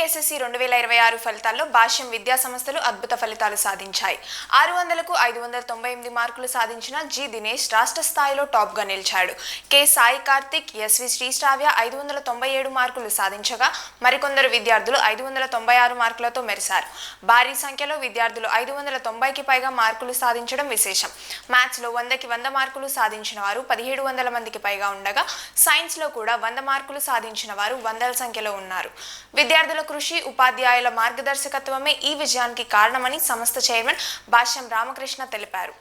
SSC 2026 ఫలితాల్లో భాష్యం విద్యా సంస్థలు అద్భుత ఫలితాలు సాధించాయి. 600కు 598 మార్కులు సాధించిన జి దినేష్ రాష్ట్ర స్థాయిలో టాప్ గా నిలిచాడు. కె సాయి కార్తిక్, ఎస్వి శ్రీశ్రావ్య 597 మార్కులు సాధించగా మరికొందరు విద్యార్థులు 596 మార్కులతో మెరిశారు. భారీ సంఖ్యలో విద్యార్థులు 590కి పైగా మార్కులు సాధించడం విశేషం. మ్యాథ్స్ లో 100కి 100 మార్కులు సాధించిన వారు 1700 మందికి పైగా ఉండగా సైన్స్ లో కూడా 100 మార్కులు సాధించిన వారు వందల సంఖ్యలో ఉన్నారు. విద్యార్థుల కృషి, ఉపాధ్యాయుల మార్గదర్శకత్వమే ఈ విజయానికి కారణమని సంస్థ చైర్మన్ భాష్యం రామకృష్ణ తెలిపారు.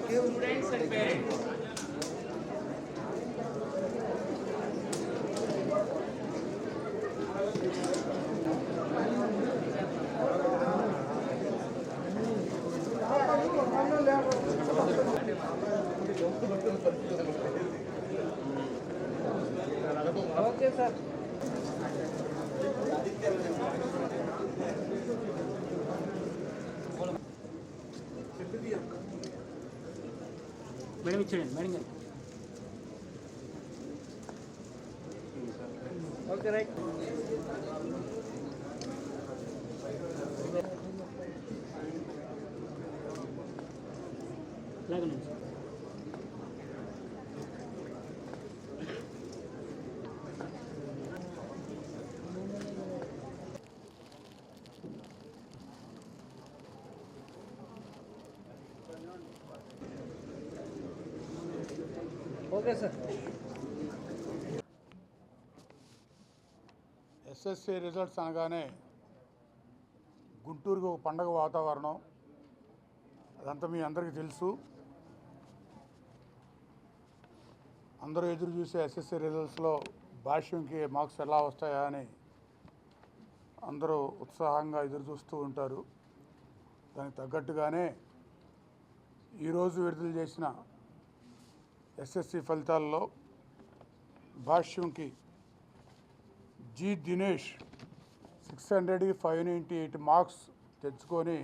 Students and parents. Okay, sir. Madam ఇచ్చేయండి మేడం గారు. Okay right. లాగండి sir. Okay sir. SSC results అనగానే గుంటూరుకు ఒక పండగ వాతావరణం, అదంతా మీ అందరికీ తెలుసు. అందరూ ఎదురు చూసే ఎస్ఎస్సి రిజల్ట్స్లో భాష్యంకి మార్క్స్ ఎలా వస్తాయా అని అందరూ ఉత్సాహంగా ఎదురు చూస్తూ ఉంటారు. దానికి తగ్గట్టుగానే ఈరోజు విడుదల చేసిన ఎస్ఎస్సి ఫలితాల్లో భాష్యంకి జి దినేష్ 600కి 598 మార్క్స్ తెచ్చుకొని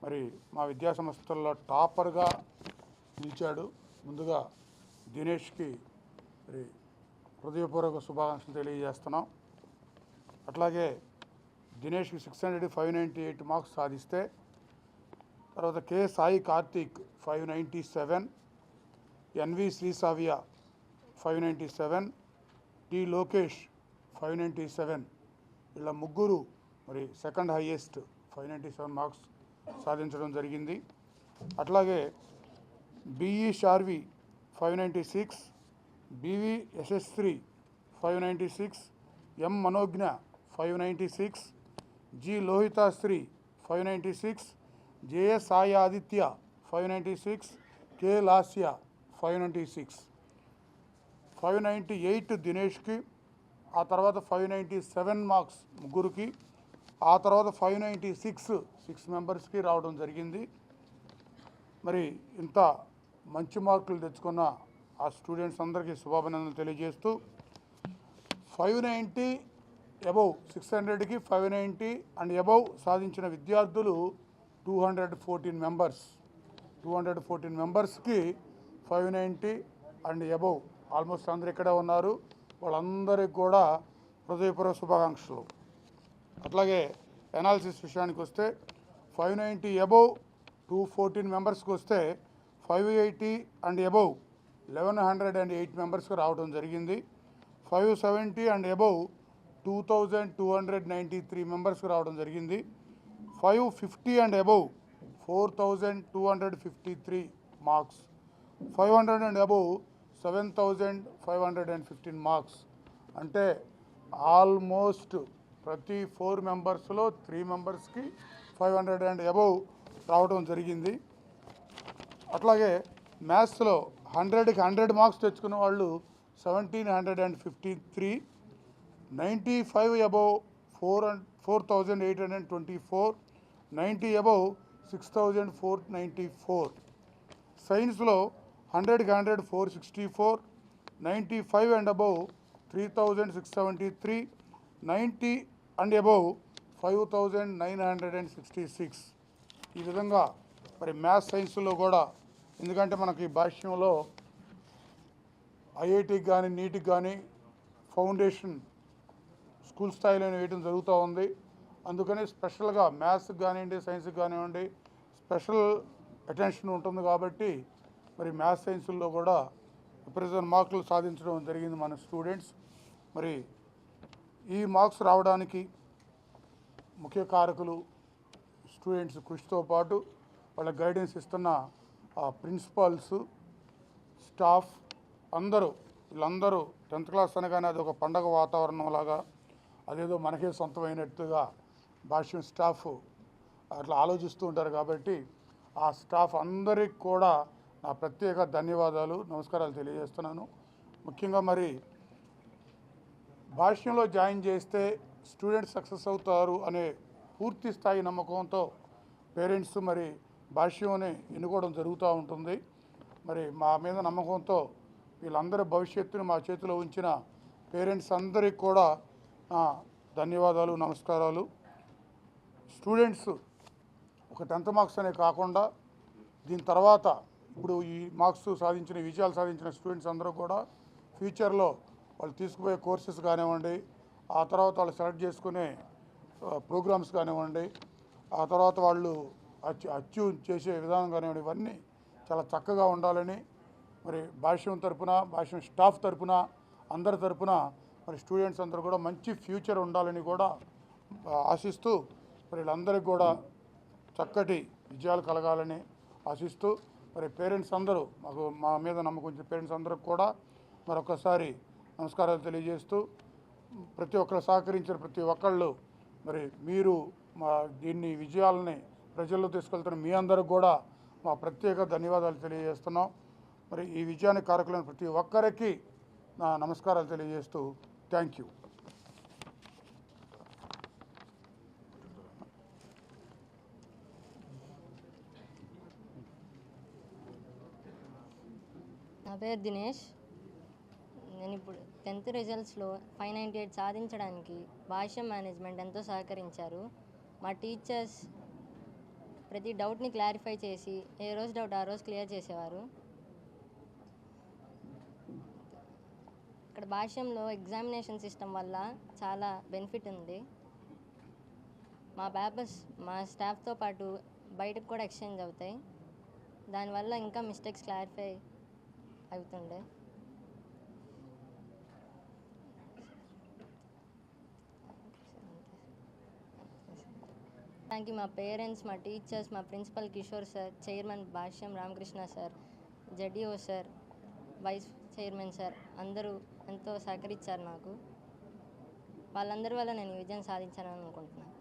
మరి మా విద్యా సంస్థల్లో టాపర్గా నిలిచాడు. ముందుగా దినేష్కి మరి హృదయపూర్వక శుభాకాంక్షలు తెలియజేస్తున్నాం. అట్లాగే దినేష్కి 600కి 598 మార్క్స్ సాధిస్తే తర్వాత K Sai Karthik 597, NV Srisravya 597, T Lokesh 597, ఇలా ముగ్గురు మరి సెకండ్ హైయెస్ట్ 597 మార్క్స్ సాధించడం జరిగింది. అట్లాగే BE Sharvi 596, BV Yashasri 596, M Manogna 596, G Lohitasri 596, JS Sai Aditya 596, K Lasya 596, 598 దినేష్కి, ఆ తర్వాత 597 మార్క్స్ ముగ్గురికి, ఆ తర్వాత 596 మెంబర్స్కి రావడం జరిగింది. మరి ఇంత మంచి మార్కులు తెచ్చుకున్న ఆ స్టూడెంట్స్ అందరికీ శుభాభినందనలు తెలియజేస్తూ 590 అబౌవ్ 600కి 590 అండ్ అబౌవ్ సాధించిన విద్యార్థులు 214 మెంబర్స్కి 590 అండ్ అబౌవ్ ఆల్మోస్ట్ అందరు ఇక్కడే ఉన్నారు. వాళ్ళందరికీ కూడా హృదయపూర్వక శుభాకాంక్షలు. అట్లాగే ఎనాలిసిస్ విషయానికి వస్తే 590 అబౌవ్ 214 మెంబర్స్కి వస్తే 580 అండ్ అబౌవ్ 1108 మెంబర్స్కి రావడం జరిగింది. 570 అండ్ అబౌవ్ 2293 మెంబర్స్కి రావడం జరిగింది. 550 and above 4253 marks, 500 and above 7515 marks. అంటే ఆల్మోస్ట్ ప్రతి 4 మెంబర్స్లో 3 మెంబర్స్కి 500 అండ్ అబౌవ్ రావడం జరిగింది. అట్లాగే మ్యాథ్స్లో 100కి 100 మార్క్స్ తెచ్చుకున్న వాళ్ళు 1753, 95 అబౌవ్ 4824, 90 అబౌవ్ 6494. సైన్స్లో 100కి 100 464, 95 అండ్ అబౌవ్ 3673, 90 అండ్ అబౌవ్ 5966. ఈ విధంగా మరి మ్యాథ్స్ సైన్స్లో కూడా, ఎందుకంటే మనకి భాష్యంలో ఐఐటికి కానీ నీట్కి కానీ ఫౌండేషన్ స్కూల్ స్థాయిలో వేయడం జరుగుతూ ఉంది. అందుకని స్పెషల్గా మ్యాథ్స్కి కానివ్వండి, సైన్స్కి కానివ్వండి స్పెషల్ అటెన్షన్ ఉంటుంది. కాబట్టి మరి మ్యాథ్స్ సైన్స్లో కూడా విపరీతమైన మార్కులు సాధించడం జరిగింది మన స్టూడెంట్స్. మరి ఈ మార్క్స్ రావడానికి ముఖ్య కారకులు స్టూడెంట్స్ కృషితో పాటు వాళ్ళ గైడెన్స్ ఇస్తున్న ప్రిన్సిపాల్స్, స్టాఫ్ వీళ్ళందరూ 10th క్లాస్ అనగానే అది ఒక పండగ వాతావరణం లాగా, అదేదో మనకే సొంతమైనట్టుగా భాష్యం స్టాఫ్ అట్లా ఆలోచిస్తూ ఉంటారు. కాబట్టి ఆ స్టాఫ్ అందరికి కూడా నా ప్రత్యేక ధన్యవాదాలు, నమస్కారాలు తెలియజేస్తున్నాను. ముఖ్యంగా మరి భాష్యంలో జాయిన్ చేస్తే స్టూడెంట్స్ సక్సెస్ అవుతారు అనే పూర్తి స్థాయి నమ్మకంతో పేరెంట్స్ మరి భాష్యంని ఎన్నుకోవడం జరుగుతూ ఉంటుంది. మరి మా మీద నమ్మకంతో వీళ్ళందరి భవిష్యత్తును మా చేతిలో ఉంచిన పేరెంట్స్ అందరికి కూడా ధన్యవాదాలు, నమస్కారాలు. స్టూడెంట్స్ ఒక 10th మార్క్స్ అనే కాకుండా దీని తర్వాత ఇప్పుడు ఈ మార్క్స్ సాధించిన, విజయాలు సాధించిన స్టూడెంట్స్ అందరూ కూడా ఫ్యూచర్లో వాళ్ళు తీసుకుపోయే కోర్సెస్ కానివ్వండి, ఆ తర్వాత వాళ్ళు సెలెక్ట్ చేసుకునే ప్రోగ్రామ్స్ కానివ్వండి, ఆ తర్వాత వాళ్ళు అచీవ్ చేసే విధానం కానివ్వండి, ఇవన్నీ చాలా చక్కగా ఉండాలని మరి భాష్యం తరపున, భాష్యం స్టాఫ్ తరపున, అందరి తరపున మరి స్టూడెంట్స్ అందరూ కూడా మంచి ఫ్యూచర్ ఉండాలని కూడా ఆశిస్తూ మరి వీళ్ళందరికీ కూడా చక్కటి విజయాలు కలగాలని ఆశిస్తూ మరి పేరెంట్స్ అందరూ మా మీద నమ్మకం ఉంచిన పేరెంట్స్ అందరికి కూడా మరొకసారి నమస్కారాలు తెలియజేస్తూ, ప్రతి ఒక్కరు సహకరించిన ప్రతి ఒక్కళ్ళు మరి మీరు దీన్ని విజయాలని ప్రజల్లో తీసుకెళ్తున్న మీ అందరికి కూడా మా ప్రత్యేక ధన్యవాదాలు తెలియజేస్తున్నాం. మరి ఈ విజయానికి కారకులైన ప్రతి ఒక్కరికి నా నమస్కారాలు తెలియజేస్తూ థ్యాంక్ యూ. నా పేరు దినేష్. నేను ఇప్పుడు 10th రిజల్ట్స్లో 598 సాధించడానికి భాష్యం మేనేజ్మెంట్ ఎంతో సహకరించారు. మా టీచర్స్ ప్రతి డౌట్ని క్లారిఫై చేసి ఏ రోజు డౌట్ ఆ రోజు క్లియర్ చేసేవారు. ఇక్కడ భాష్యంలో ఎగ్జామినేషన్ సిస్టమ్ వల్ల చాలా బెనిఫిట్ ఉంది. మా పేపర్స్ మా స్టాఫ్తో పాటు బయటకు కూడా ఎక్స్చేంజ్ అవుతాయి. దానివల్ల ఇంకా మిస్టేక్స్ క్లారిఫై అవుతుండే. థ్యాంక్ యూ మా పేరెంట్స్, మా టీచర్స్, మా principal Kishore sir, chairman Bhashyam Ramakrishna sir, జడిఓ సార్, వైస్ చైర్మన్ సార్ అందరూ ఎంతో సహకరించారు నాకు. వాళ్ళందరి వల్ల నేను ఈ విజయం సాధించానని అనుకుంటున్నాను.